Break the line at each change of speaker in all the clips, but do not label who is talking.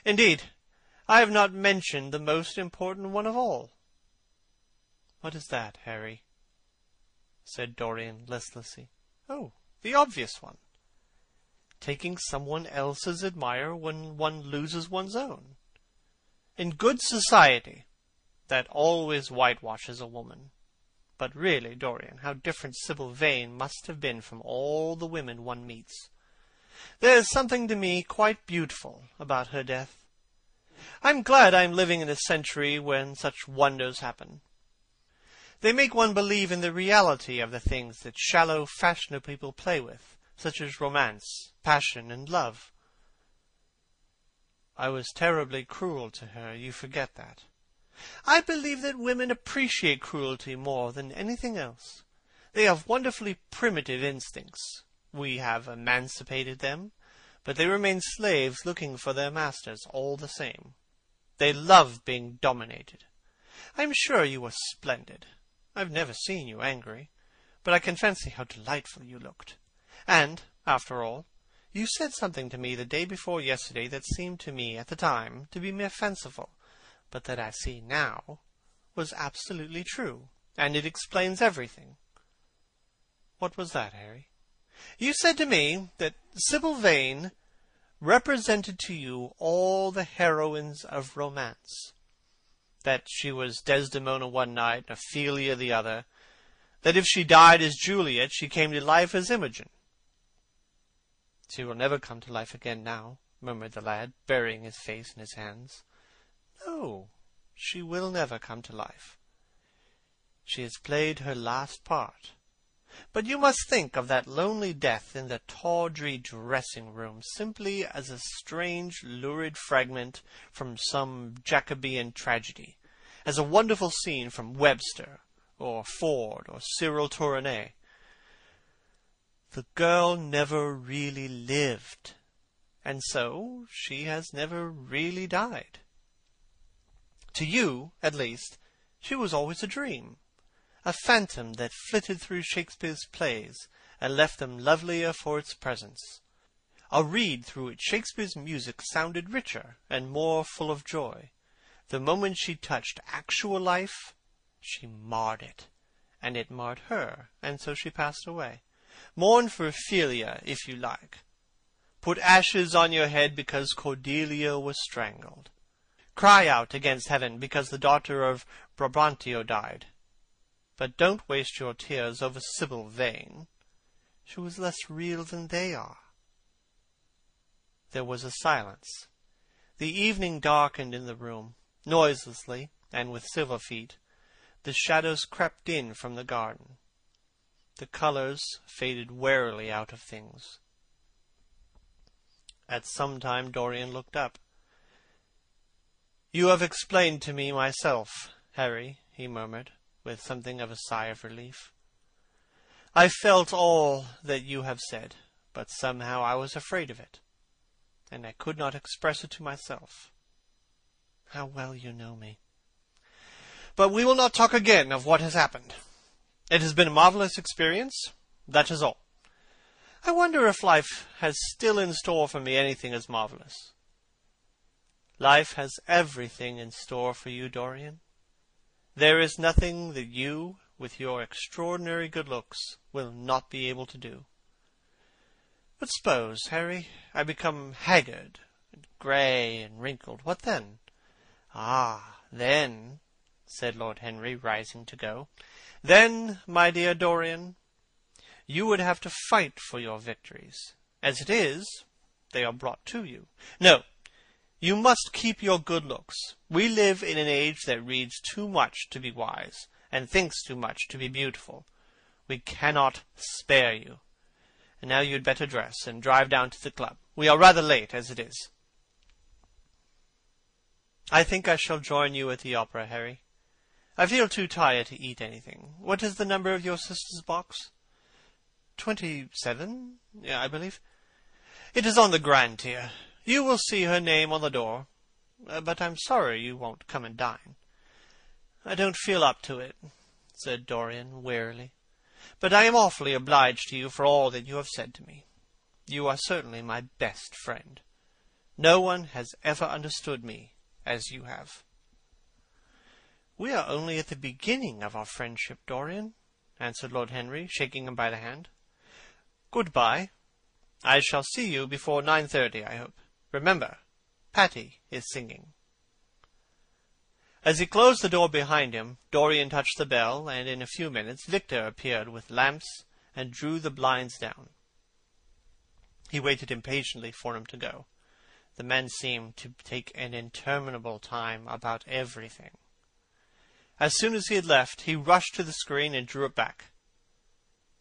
Indeed, I have not mentioned the most important one of all." "What is that, Harry?" said Dorian listlessly. "Oh, the obvious one. Taking someone else's admirer when one loses one's own. In good society, that always whitewashes a woman. But really, Dorian, how different Sybil Vane must have been from all the women one meets. There is something to me quite beautiful about her death. I'm glad I'm living in a century when such wonders happen. They make one believe in the reality of the things that shallow, fashionable people play with, such as romance, passion, and love. I was terribly cruel to her, you forget that. I believe that women appreciate cruelty more than anything else. They have wonderfully primitive instincts. We have emancipated them, but they remain slaves looking for their masters all the same. They love being dominated. I'm sure you were splendid. I've never seen you angry, but I can fancy how delightful you looked. And, after all, you said something to me the day before yesterday that seemed to me at the time to be mere fanciful, but that I see now was absolutely true, and it explains everything." "What was that, Harry?" "You said to me that Sybil Vane represented to you all the heroines of romance. That she was Desdemona one night, and Ophelia the other. That if she died as Juliet, she came to life as Imogen." "She will never come to life again now," murmured the lad, burying his face in his hands. "No, she will never come to life. She has played her last part. But you must think of that lonely death in the tawdry dressing-room simply as a strange, lurid fragment from some Jacobean tragedy, as a wonderful scene from Webster, or Ford, or Cyril Tourneur. The girl never really lived, and so she has never really died. To you, at least, she was always a dream, a phantom that flitted through Shakespeare's plays and left them lovelier for its presence. A reed through which Shakespeare's music sounded richer and more full of joy. The moment she touched actual life, she marred it, and it marred her, and so she passed away. Mourn for Ophelia, if you like. Put ashes on your head because Cordelia was strangled. Cry out against heaven because the daughter of Brabantio died. But don't waste your tears over Sybil Vane. She was less real than they are." There was a silence. The evening darkened in the room. Noiselessly, and with silver feet, the shadows crept in from the garden. The colors faded warily out of things. At some time Dorian looked up. "You have explained to me myself, Harry," he murmured, with something of a sigh of relief. "I felt all that you have said, but somehow I was afraid of it, and I could not express it to myself. How well you know me! But we will not talk again of what has happened. It has been a marvelous experience, that is all. I wonder if life has still in store for me anything as marvelous." "Life has everything in store for you, Dorian. There is nothing that you, with your extraordinary good looks, will not be able to do. But suppose, Harry, I become haggard, and grey, and wrinkled, what then?" "Ah, then," said Lord Henry, rising to go, "then, my dear Dorian, you would have to fight for your victories. As it is, they are brought to you. No, you must keep your good looks. We live in an age that reads too much to be wise, and thinks too much to be beautiful. We cannot spare you. And now you had better dress, and drive down to the club. We are rather late, as it is." "I think I shall join you at the opera, Harry. I feel too tired to eat anything. What is the number of your sister's box?" 27, I believe. "It is on the grand tier. You will see her name on the door. But I'm sorry you won't come and dine." "I don't feel up to it," said Dorian wearily. "But I am awfully obliged to you for all that you have said to me. You are certainly my best friend. No one has ever understood me as you have." "We are only at the beginning of our friendship, Dorian," answered Lord Henry, shaking him by the hand. "Good-bye. I shall see you before 9:30, I hope. Remember, Patty is singing." As he closed the door behind him, Dorian touched the bell, and in a few minutes Victor appeared with lamps and drew the blinds down. He waited impatiently for him to go. The man seemed to take an interminable time about everything. As soon as he had left, he rushed to the screen and drew it back.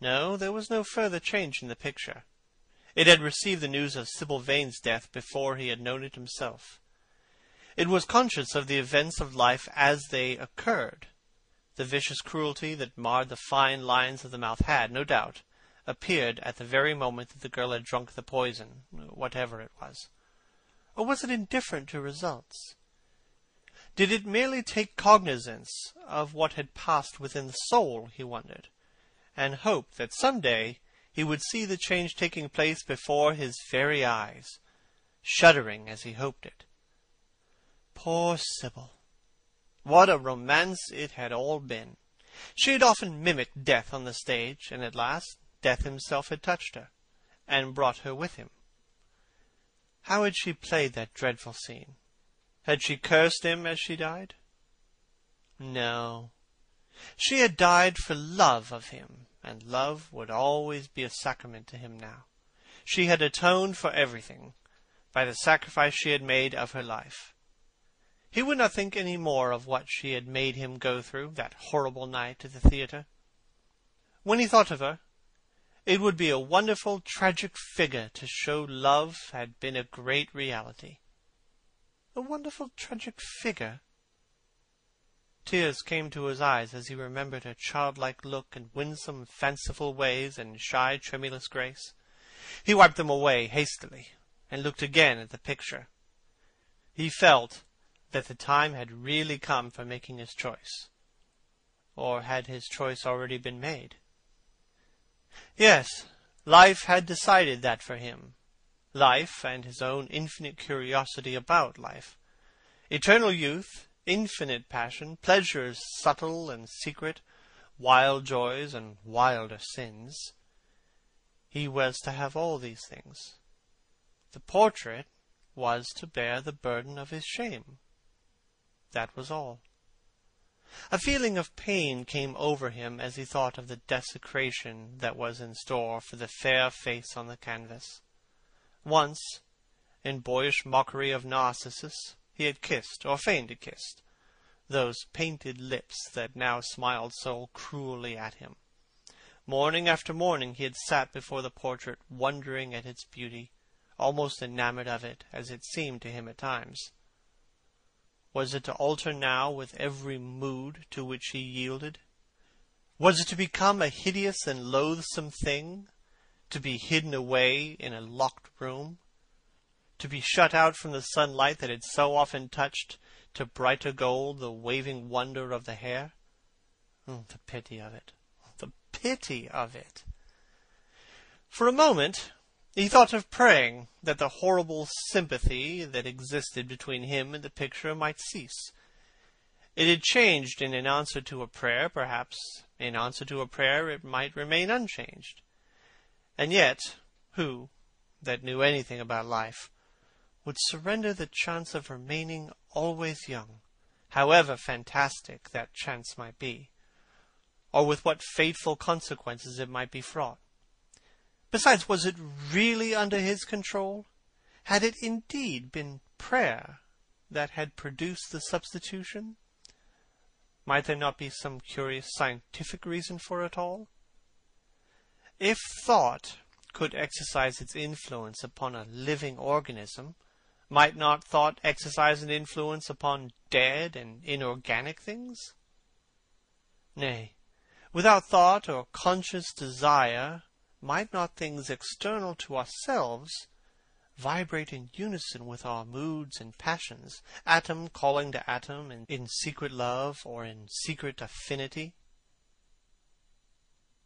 No, there was no further change in the picture. It had received the news of Sybil Vane's death before he had known it himself. It was conscious of the events of life as they occurred. The vicious cruelty that marred the fine lines of the mouth had, no doubt, appeared at the very moment that the girl had drunk the poison, whatever it was. Or was it indifferent to results? Did it merely take cognizance of what had passed within the soul, he wondered, and hoped that some day he would see the change taking place before his very eyes, shuddering as he hoped it. Poor Sybil! What a romance it had all been! She had often mimicked death on the stage, and at last Death himself had touched her, and brought her with him. How had she played that dreadful scene? Had she cursed him as she died? No. She had died for love of him, and love would always be a sacrament to him now. She had atoned for everything by the sacrifice she had made of her life. He would not think any more of what she had made him go through that horrible night at the theatre. When he thought of her, it would be a wonderful tragic figure to show love had been a great reality. A wonderful tragic figure. Tears came to his eyes as he remembered her childlike look and winsome, fanciful ways and shy, tremulous grace. He wiped them away hastily, and looked again at the picture. He felt that the time had really come for making his choice. Or had his choice already been made? Yes, life had decided that for him. Life, and his own infinite curiosity about life. Eternal youth, infinite passion, pleasures subtle and secret, wild joys and wilder sins. He was to have all these things. The portrait was to bear the burden of his shame. That was all. A feeling of pain came over him as he thought of the desecration that was in store for the fair face on the canvas. Once, in boyish mockery of Narcissus, he had kissed, or feigned to kiss, those painted lips that now smiled so cruelly at him. Morning after morning he had sat before the portrait, wondering at its beauty, almost enamored of it, as it seemed to him at times. Was it to alter now with every mood to which he yielded? Was it to become a hideous and loathsome thing, to be hidden away in a locked room, to be shut out from the sunlight that had so often touched to brighter gold the waving wonder of the hair? The pity of it! The pity of it! For a moment he thought of praying that the horrible sympathy that existed between him and the picture might cease. It had changed in answer to a prayer, perhaps in answer to a prayer it might remain unchanged. And yet, who, that knew anything about life, would surrender the chance of remaining always young, however fantastic that chance might be, or with what fateful consequences it might be fraught? Besides, was it really under his control? Had it indeed been prayer that had produced the substitution? Might there not be some curious scientific reason for it all? If thought could exercise its influence upon a living organism, might not thought exercise an influence upon dead and inorganic things? Nay, without thought or conscious desire, might not things external to ourselves vibrate in unison with our moods and passions, atom calling to atom in secret love or in secret affinity?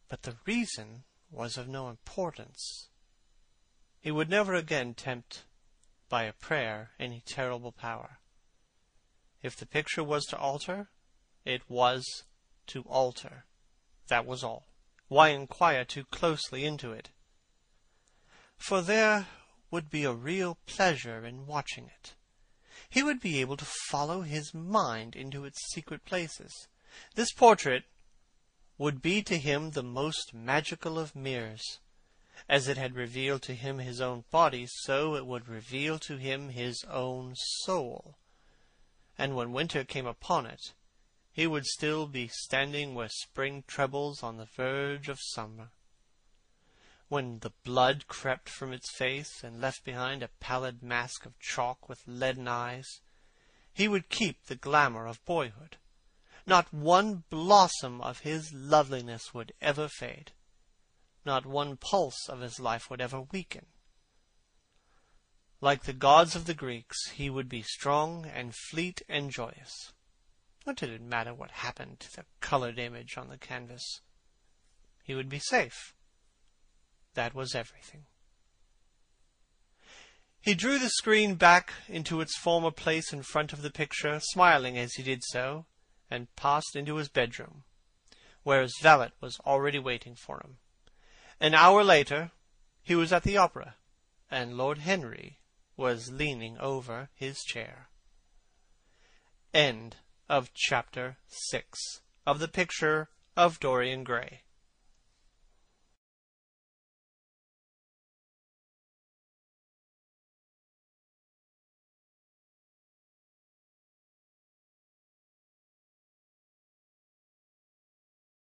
But the reason was of no importance. He would never again tempt by a prayer any terrible power. If the picture was to alter, it was to alter. That was all. Why inquire too closely into it? For there would be a real pleasure in watching it. He would be able to follow his mind into its secret places. This portrait would be to him the most magical of mirrors. As it had revealed to him his own body, so it would reveal to him his own soul. And when winter came upon it, he would still be standing where spring trebles on the verge of summer. When the blood crept from its face and left behind a pallid mask of chalk with leaden eyes, he would keep the glamour of boyhood. Not one blossom of his loveliness would ever fade. Not one pulse of his life would ever weaken. Like the gods of the Greeks, he would be strong and fleet and joyous. What did it matter what happened to the colored image on the canvas? He would be safe. That was everything. He drew the screen back into its former place in front of the picture, smiling as he did so, and passed into his bedroom, where his valet was already waiting for him. An hour later, he was at the opera, and Lord Henry was leaning over his chair. End of Chapter 6 of The Picture of Dorian Gray.